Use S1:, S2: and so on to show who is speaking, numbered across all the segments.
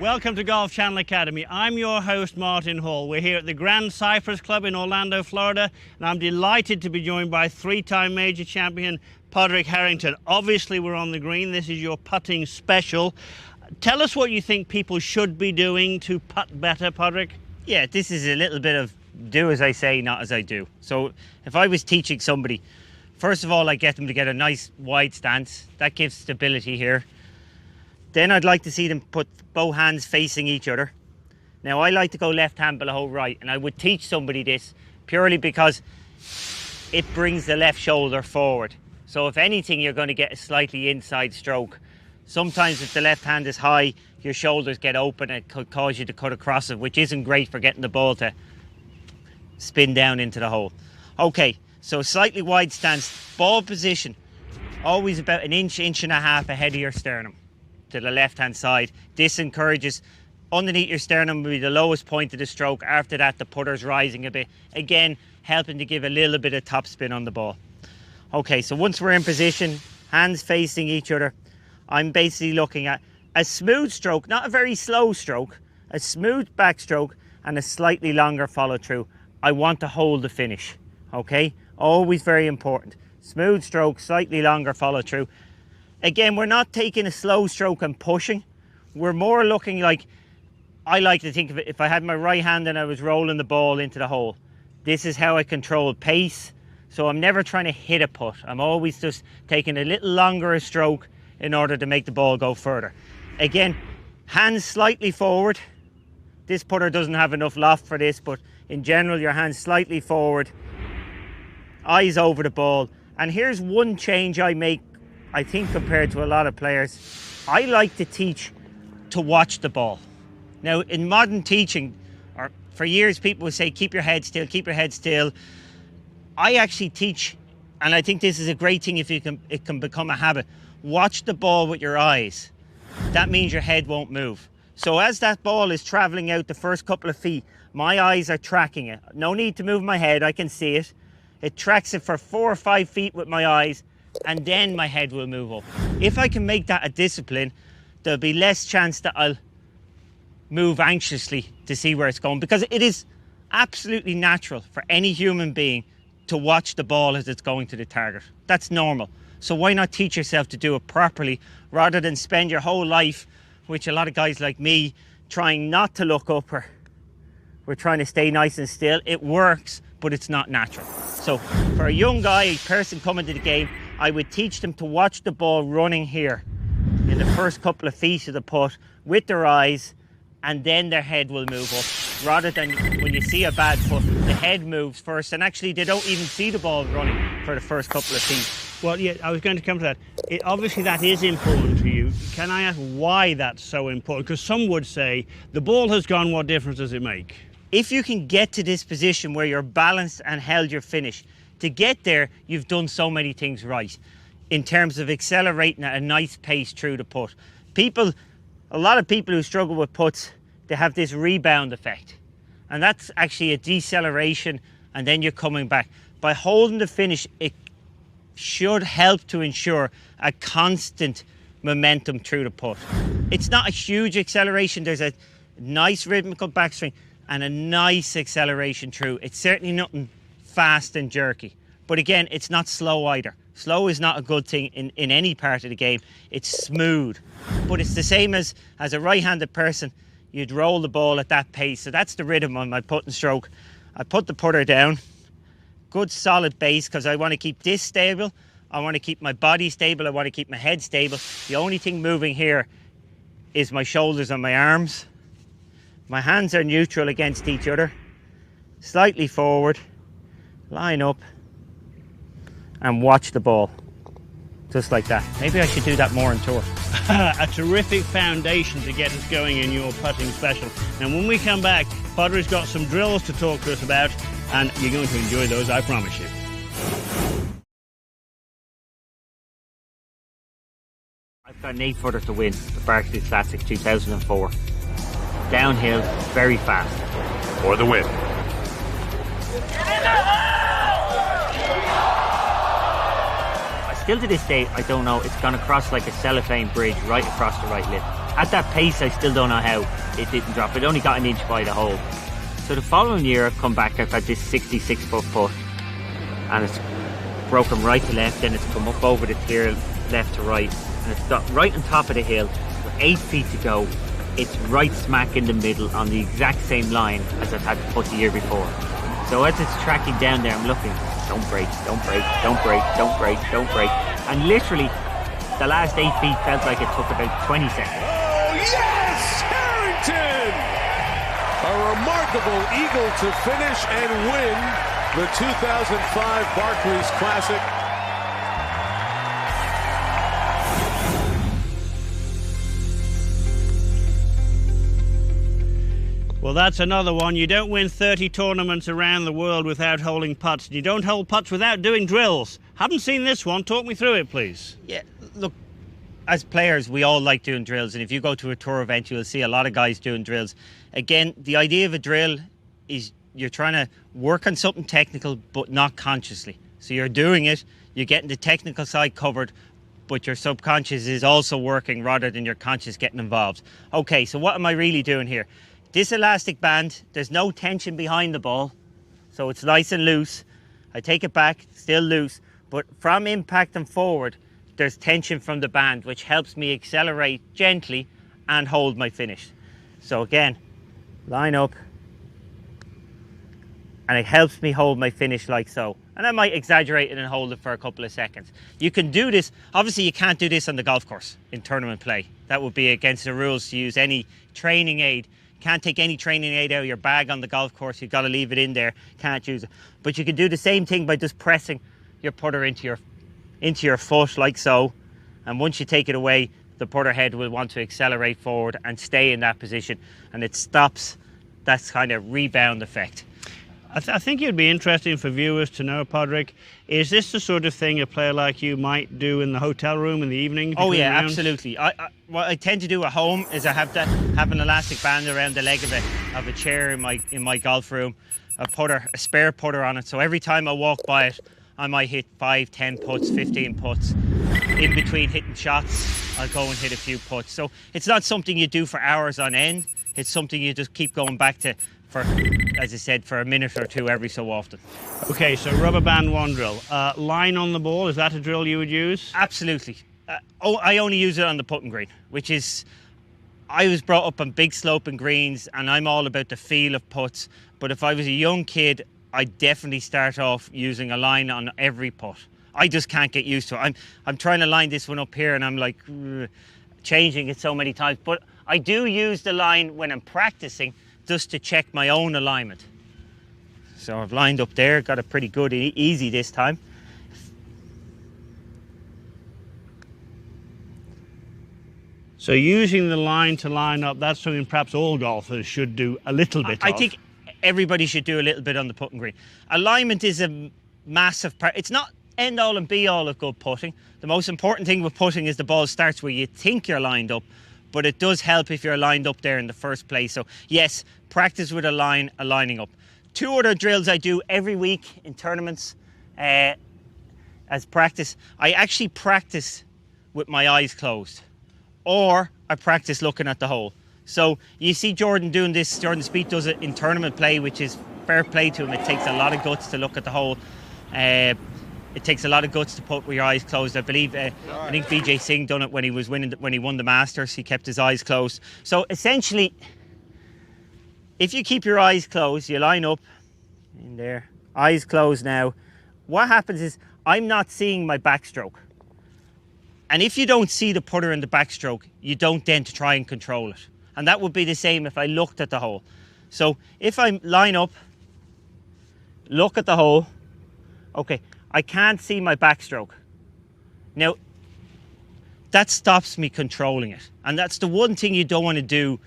S1: Welcome to Golf Channel Academy. I'm your host, Martin Hall. We're here at the Grand Cypress Club in Orlando, Florida, and I'm delighted to be joined by three-time major champion Padraig Harrington. Obviously, we're on the green. This is your putting special. Tell us what you think people should be doing to putt better, Padraig.
S2: Yeah, this is a little bit of do as I say, not as I do. So if I was teaching somebody, first of all, I get them to get a nice wide stance. That gives stability here. Then I'd like to see them put both hands facing each other. Now, I like to go left hand below right, and I would teach somebody this purely because it brings the left shoulder forward. So if anything, you're going to get a slightly inside stroke. Sometimes if the left hand is high, your shoulders get open and it could cause you to cut across it, which isn't great for getting the ball to spin down into the hole. Okay, so slightly wide stance, ball position, always about an inch, inch and a half ahead of your sternum to the left-hand side. This encourages, underneath your sternum will be the lowest point of the stroke. After that, the putter's rising a bit. Again, helping to give a little bit of top spin on the ball. Okay, so once we're in position, hands facing each other, I'm basically looking at a smooth stroke, not a very slow stroke, a smooth backstroke and a slightly longer follow through. I want to hold the finish, okay? Always very important. Smooth stroke, slightly longer follow through. Again, we're not taking a slow stroke and pushing. We're more looking like, I like to think of it, if I had my right hand and I was rolling the ball into the hole. This is how I control pace. So I'm never trying to hit a putt. I'm always just taking a little longer a stroke in order to make the ball go further. Again, hands slightly forward. This putter doesn't have enough loft for this, but in general, your hands slightly forward, eyes over the ball. And here's one change I make, I think, compared to a lot of players. I like to teach to watch the ball. Now, in modern teaching, or for years, people would say, keep your head still, keep your head still. I actually teach, and I think this is a great thing if it can become a habit. Watch the ball with your eyes. That means your head won't move. So as that ball is traveling out the first couple of feet, my eyes are tracking it. No need to move my head, I can see it. It tracks it for 4 or 5 feet with my eyes, and then my head will move up. If I can make that a discipline, there'll be less chance that I'll move anxiously to see where it's going, because it is absolutely natural for any human being to watch the ball as it's going to the target. That's normal. So why not teach yourself to do it properly rather than spend your whole life, which a lot of guys like me, trying not to look up, or we're trying to stay nice and still. It works, but it's not natural. So for a young guy, a person coming to the game, I would teach them to watch the ball running here in the first couple of feet of the putt with their eyes, and then their head will move up, rather than when you see a bad putt, the head moves first, and actually they don't even see the ball running for the first couple of feet.
S1: Well, yeah, I was going to come to that. Obviously, that is important to you. Can I ask why that's so important? Because some would say, the ball has gone, what difference does it make?
S2: If you can get to this position where you're balanced and held your finish, to get there, you've done so many things right in terms of accelerating at a nice pace through the putt. A lot of people who struggle with putts, they have this rebound effect. And that's actually a deceleration, and then you're coming back. By holding the finish, it should help to ensure a constant momentum through the putt. It's not a huge acceleration. There's a nice rhythmical backswing and a nice acceleration through. It's certainly nothing fast and jerky. But again, it's not slow either. Slow is not a good thing in any part of the game. It's smooth. But it's the same as a right-handed person. You'd roll the ball at that pace. So that's the rhythm on my putting stroke. I put the putter down. Good solid base, because I want to keep this stable. I want to keep my body stable. I want to keep my head stable. The only thing moving here is my shoulders and my arms. My hands are neutral against each other. Slightly forward. Line up. And watch the ball. Just like that. Maybe I should do that more on tour.
S1: A terrific foundation to get us going in your putting special. And when we come back, Padraig's got some drills to talk to us about, and you're going to enjoy those, I promise you.
S2: I've got an 8-footer to win, the Barclays Classic 2004. Downhill, very fast.
S3: For the win.
S2: Still to this day, I don't know. It's gone across like a cellophane bridge right across the right lip. at that pace, I still don't know how it didn't drop. It only got an inch by the hole. So the following year, I've come back, I've had this 66-foot putt, and it's broken right to left, then it's come up over the clear left to right, and it's got right on top of the hill, with 8 feet to go. It's right smack in the middle on the exact same line as I've had the putt the year before. So as it's tracking down there, I'm looking, don't break, don't break, don't break, don't break, don't break. And literally, the last 8 feet felt like it took about 20 seconds.
S3: Oh, yes! Harrington! A remarkable eagle to finish and win the 2005 Barclays Classic.
S1: Well, that's another one. You don't win 30 tournaments around the world without holding putts. You don't hold putts without doing drills. Haven't seen this one. Talk me through it, please.
S2: Yeah, look, as players, we all like doing drills. And if you go to a tour event, you'll see a lot of guys doing drills. Again, the idea of a drill is you're trying to work on something technical, but not consciously. So you're doing it, you're getting the technical side covered, but your subconscious is also working rather than your conscious getting involved. Okay, so what am I really doing here? This elastic band, there's no tension behind the ball, so it's nice and loose. I take it back, still loose, but from impact and forward, there's tension from the band, which helps me accelerate gently and hold my finish. So again, line up, and it helps me hold my finish like so. And I might exaggerate it and hold it for a couple of seconds. You can do this, obviously you can't do this on the golf course in tournament play. That would be against the rules to use any training aid. Can't take any training aid out of your bag on the golf course. You've got to leave it in there. Can't use it. But you can do the same thing by just pressing your putter into your foot like so. And once you take it away, the putter head will want to accelerate forward and stay in that position. And it stops that kind of rebound effect.
S1: I think it'd be interesting for viewers to know, Padraig, is this the sort of thing a player like you might do in the hotel room in the evening?
S2: Oh yeah,
S1: rounds?
S2: absolutely. What I tend to do at home is I have an elastic band around the leg of a chair in my golf room, a spare putter on it. So every time I walk by it, I might hit 5, 10 putts, 15 putts. In between hitting shots, I'll go and hit a few putts. So it's not something you do for hours on end. It's something you just keep going back to for, as I said, for a minute or two every so often.
S1: Okay, so rubber band one drill. Line on the ball, is that a drill you would use?
S2: Absolutely. I only use it on the putting green, which is, I was brought up on big sloping greens and I'm all about the feel of putts. But if I was a young kid, I'd definitely start off using a line on every putt. I just can't get used to it. I'm trying to line this one up here and I'm like changing it so many times. But I do use the line when I'm practicing just to check my own alignment. So I've lined up there, got it pretty good, easy this time.
S1: So using the line to line up, that's something perhaps all golfers should do a little bit of.
S2: I think everybody should do a little bit on the putting green. Alignment is a massive part. It's not end all and be all of good putting. The most important thing with putting is the ball starts where you think you're lined up, but it does help if you're lined up there in the first place. So yes, practice with a lining up. 2 other drills I do every week in tournaments as practice. I actually practice with my eyes closed, or I practice looking at the hole. So you see Jordan doing this, Jordan Spieth does it in tournament play, which is fair play to him. It takes a lot of guts to look at the hole. It takes a lot of guts to put with your eyes closed. I believe, I think Vijay Singh done it when he won the Masters. He kept his eyes closed. So essentially, if you keep your eyes closed, you line up in there, eyes closed now. What happens is I'm not seeing my backstroke. And if you don't see the putter in the backstroke, you don't then to try and control it. And that would be the same if I looked at the hole. So if I line up, look at the hole, okay, I can't see my backstroke. Now, that stops me controlling it. And that's the one thing you don't want to do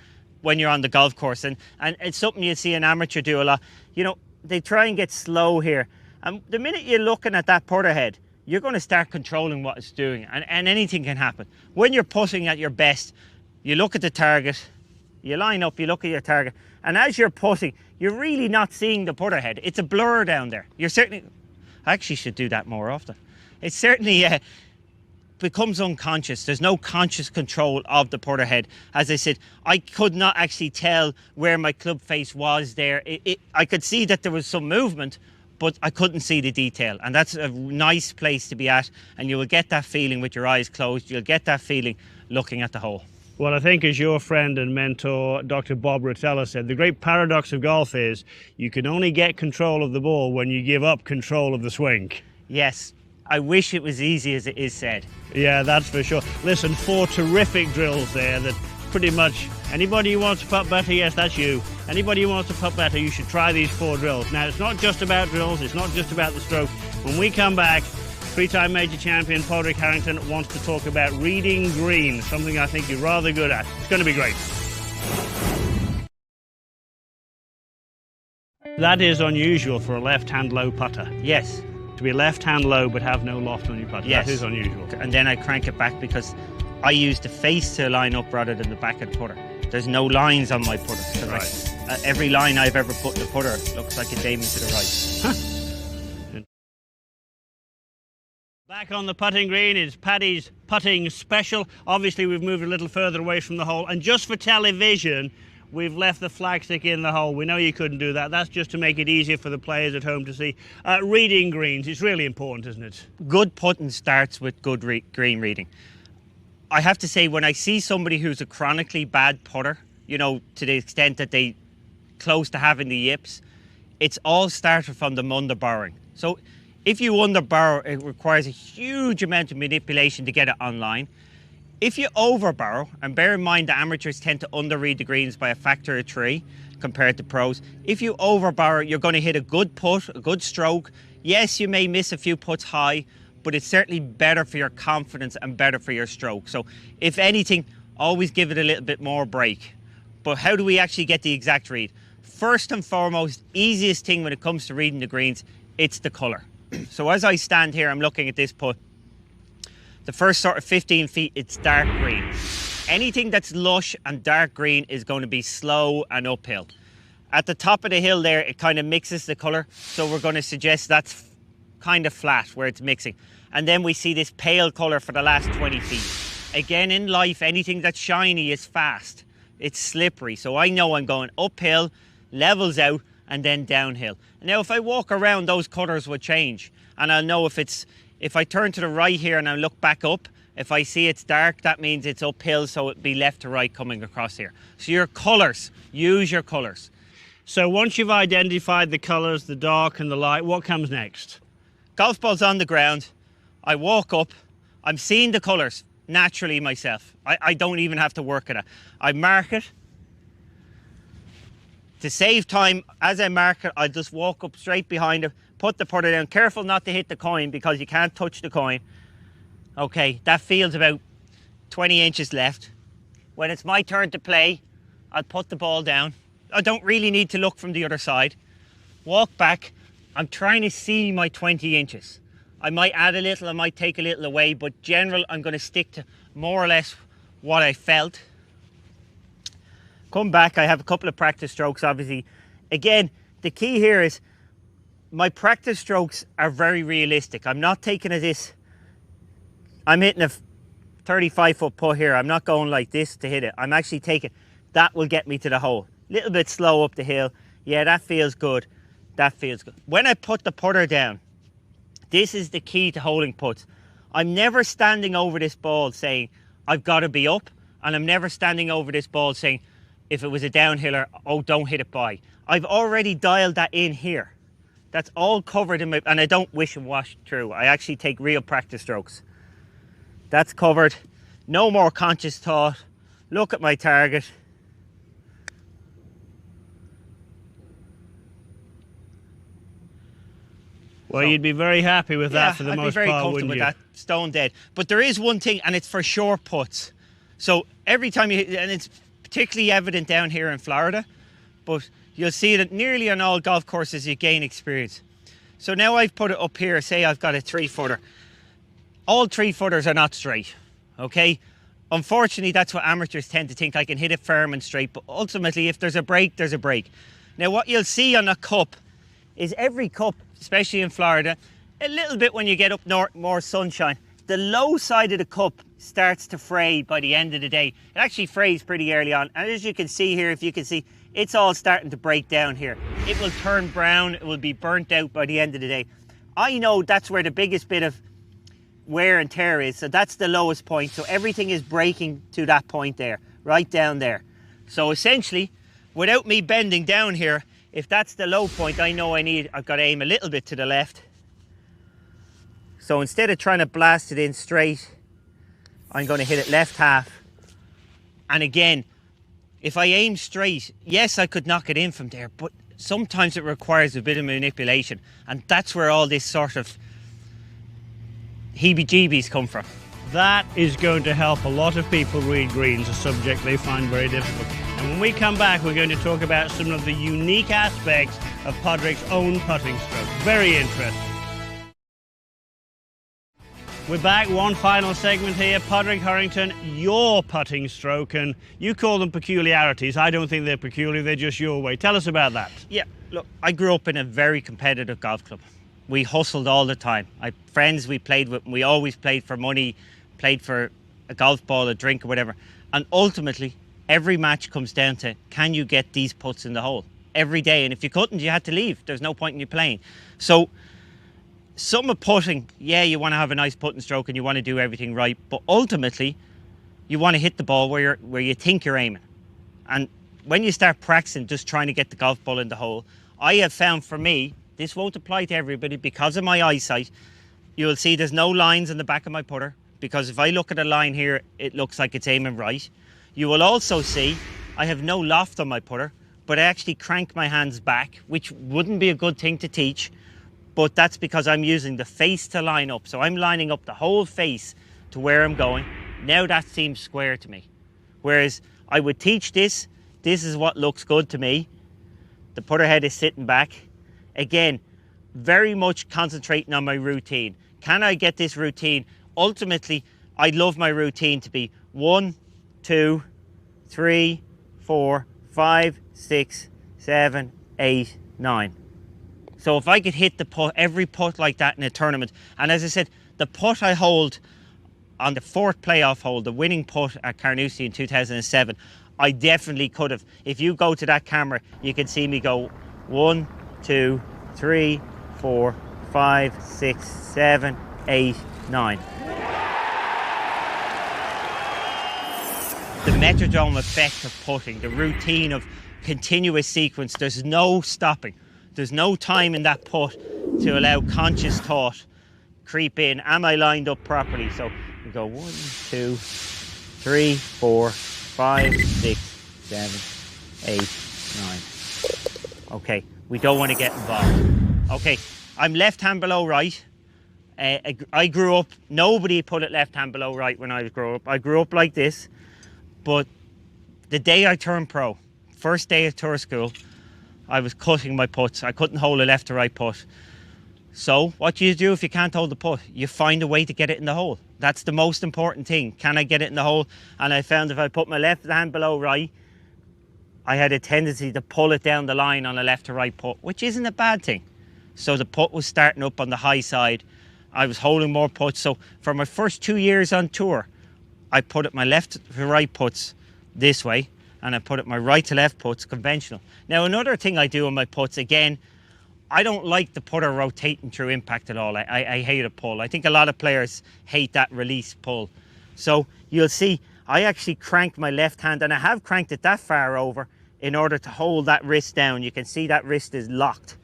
S2: when you're on the golf course. And it's something you see an amateur do a lot. You know, they try and get slow here. And the minute you're looking at that putter head, you're going to start controlling what it's doing. And anything can happen. When you're putting at your best, you look at the target, you line up, you look at your target. And as you're putting, you're really not seeing the putter head. It's a blur down there. You're certainly... I actually should do that more often. It's certainly becomes unconscious. There's no conscious control of the putter head. As I said, I could not actually tell where my club face was there. I could see that there was some movement, but I couldn't see the detail. And that's a nice place to be at. And you will get that feeling with your eyes closed. You'll get that feeling looking at the hole.
S1: Well, I think as your friend and mentor, Dr. Bob Rotella, said, the great paradox of golf is you can only get control of the ball when you give up control of the swing.
S2: Yes, I wish it was easy as it is said.
S1: Yeah, that's for sure. Listen, 4 terrific drills there that pretty much anybody who wants to putt better, yes, that's you. Anybody who wants to putt better, you should try these 4 drills. Now, it's not just about drills, it's not just about the stroke. When we come back, 3-time major champion Padraig Harrington wants to talk about reading green, something I think you're rather good at. It's going to be great. That is unusual for a left-hand low putter.
S2: Yes.
S1: To be left-hand low but have no loft on your putter.
S2: Yes.
S1: That is unusual.
S2: And then I crank it back because I use the face to line up rather than the back of the putter. There's no lines on my putter.
S1: Right.
S2: Every line I've ever put in the putter looks like a diamond to the right.
S1: Huh. Back on the putting green is Paddy's putting special. Obviously we've moved a little further away from the hole, and just for television we've left the flagstick in the hole. We know you couldn't do that. That's just to make it easier for the players at home to see. Reading greens, it's really important, isn't it?
S2: Good putting starts with good green reading. I have to say, when I see somebody who's a chronically bad putter, you know, to the extent that they close to having the yips, it's all started from them underbarring. So if you underbarrow, it requires a huge amount of manipulation to get it online. If you overbarrow, and bear in mind that amateurs tend to underread the greens by a factor of 3 compared to pros, if you overbarrow, you're going to hit a good putt, a good stroke. Yes, you may miss a few putts high, but it's certainly better for your confidence and better for your stroke. So if anything, always give it a little bit more break. But how do we actually get the exact read? First and foremost, easiest thing when it comes to reading the greens, it's the colour. So as I stand here, I'm looking at this putt. The first sort of 15 feet, it's dark green. Anything that's lush and dark green is going to be slow and uphill. At the top of the hill there, it kind of mixes the colour. So we're going to suggest that's kind of flat where it's mixing. And then we see this pale colour for the last 20 feet. Again, in life, anything that's shiny is fast. It's slippery. So I know I'm going uphill, levels out, and then downhill. Now, if I walk around, those colours will change. And I'll know if I turn to the right here and I look back up, if I see it's dark, that means it's uphill, so it'd be left to right coming across here. So your colours, use your colours.
S1: So once you've identified the colours, the dark and the light, what comes next?
S2: Golf ball's on the ground. I walk up. I'm seeing the colours naturally myself. I don't even have to work at it. I mark it. To save time, as I mark it, I just walk up straight behind it, put the putter down. Careful not to hit the coin because you can't touch the coin. Okay, that feels about 20 inches left. When it's my turn to play, I'll put the ball down. I don't really need to look from the other side. Walk back. I'm trying to see my 20 inches. I might add a little, I might take a little away, but general, I'm going to stick to more or less what I felt. Come back, I have a couple of practice strokes, obviously. Again, the key here is my practice strokes are very realistic. I'm not taking this. I'm hitting a 35-foot putt here. I'm not going like this to hit it. I'm actually taking, that will get me to the hole. Little bit slow up the hill. Yeah, that feels good. That feels good. When I put the putter down, this is the key to holding putts. I'm never standing over this ball saying, I've got to be up. And I'm never standing over this ball saying, if it was a downhiller, oh, don't hit it by. I've already dialed that in here. That's all covered in my, and I don't wish and wash through. I actually take real practice strokes. That's covered. No more conscious thought. Look at my target.
S1: Well, you'd be very happy with that for the most part, wouldn't you?
S2: I'd be very comfortable with that, stone dead. But there is one thing, and it's for short putts. So every time you hit, and it's particularly evident down here in Florida, but you'll see that nearly on all golf courses you gain experience. So now I've put it up here, say I've got a 3-footer. All 3-footers are not straight, okay? Unfortunately, that's what amateurs tend to think. I can hit it firm and straight, but ultimately if there's a break, there's a break. Now what you'll see on a cup is every cup, especially in Florida, a little bit when you get up north, more sunshine, the low side of the cup starts to fray by the end of the day. It actually frays pretty early on. And as you can see here, if you can see, it's all starting to break down here. It will turn brown, it will be burnt out by the end of the day. I know that's where the biggest bit of wear and tear is. So that's the lowest point. So everything is breaking to that point there, right down there. So essentially, without me bending down here, if that's the low point, I know I've got to aim a little bit to the left. So instead of trying to blast it in straight, I'm going to hit it left half. And again, if I aim straight, yes, I could knock it in from there, but sometimes it requires a bit of manipulation. And that's where all this sort of heebie-jeebies come from.
S1: That is going to help a lot of people read greens, a subject they find very difficult. And when we come back, we're going to talk about some of the unique aspects of Padraig's own putting stroke. Very interesting. We're back, one final segment here. Padraig Harrington, your putting stroke, and you call them peculiarities. I don't think they're peculiar, they're just your way. Tell us about that.
S2: Yeah, look, I grew up in a very competitive golf club. We hustled all the time. I had friends we played with, we always played for money, played for a golf ball, a drink or whatever. And ultimately, every match comes down to, can you get these putts in the hole? Every day, and if you couldn't, you had to leave. There's no point in you playing. So, some of putting, yeah, you want to have a nice putting stroke and you want to do everything right, but ultimately, you want to hit the ball where you think you're aiming. And when you start practicing, just trying to get the golf ball in the hole, I have found for me, this won't apply to everybody because of my eyesight, you'll see there's no lines in the back of my putter, because if I look at a line here, it looks like it's aiming right. You will also see I have no loft on my putter, but I actually crank my hands back, which wouldn't be a good thing to teach. But that's because I'm using the face to line up. So I'm lining up the whole face to where I'm going. Now that seems square to me. Whereas I would teach this is what looks good to me. The putter head is sitting back. Again, very much concentrating on my routine. Can I get this routine? Ultimately, I'd love my routine to be 1, 2, 3, 4, 5, 6, 7, 8, 9. So if I could hit the putt, every putt like that in a tournament, and as I said, the putt I hold on the 4th playoff hole, the winning putt at Carnoustie in 2007, I definitely could have. If you go to that camera, you can see me go 1, 2, 3, 4, 5, 6, 7, 8, 9. The metrodome effect of putting, the routine of continuous sequence, there's no stopping. There's no time in that putt to allow conscious thought creep in. Am I lined up properly? So we go 1, 2, 3, 4, 5, 6, 7, 8, 9. Okay, we don't want to get involved. Okay, I'm left hand below right. I grew up, nobody put it left hand below right when I grew up. I grew up like this, but the day I turned pro, first day of tour school, I was cutting my putts. I couldn't hold a left to right putt. So what do you do if you can't hold the putt? You find a way to get it in the hole. That's the most important thing. Can I get it in the hole? And I found if I put my left hand below right, I had a tendency to pull it down the line on a left to right putt, which isn't a bad thing. So the putt was starting up on the high side. I was holding more putts. So for my first 2 years on tour, I put it my left to right putts this way, and I put it my right to left putts conventional. Now another thing I do on my putts, again, I don't like the putter rotating through impact at all. I hate a pull. I think a lot of players hate that release pull. So you'll see I actually crank my left hand, and I have cranked it that far over in order to hold that wrist down. You can see that wrist is locked.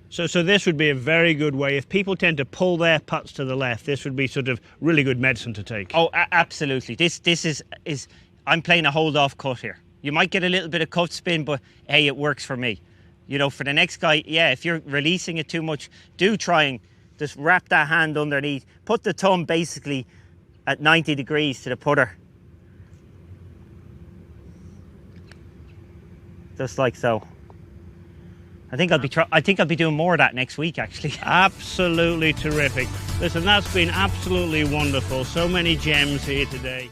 S1: So this would be a very good way. If people tend to pull their putts to the left, this would be sort of really good medicine to take.
S2: Oh, absolutely. This is I'm playing a hold-off cut here. You might get a little bit of cut spin, but hey, it works for me. You know, for the next guy, yeah, if you're releasing it too much, do try and just wrap that hand underneath. Put the thumb basically at 90 degrees to the putter. Just like so. I think I'll be doing more of that next week, actually.
S1: Absolutely terrific. Listen, that's been absolutely wonderful. So many gems here today.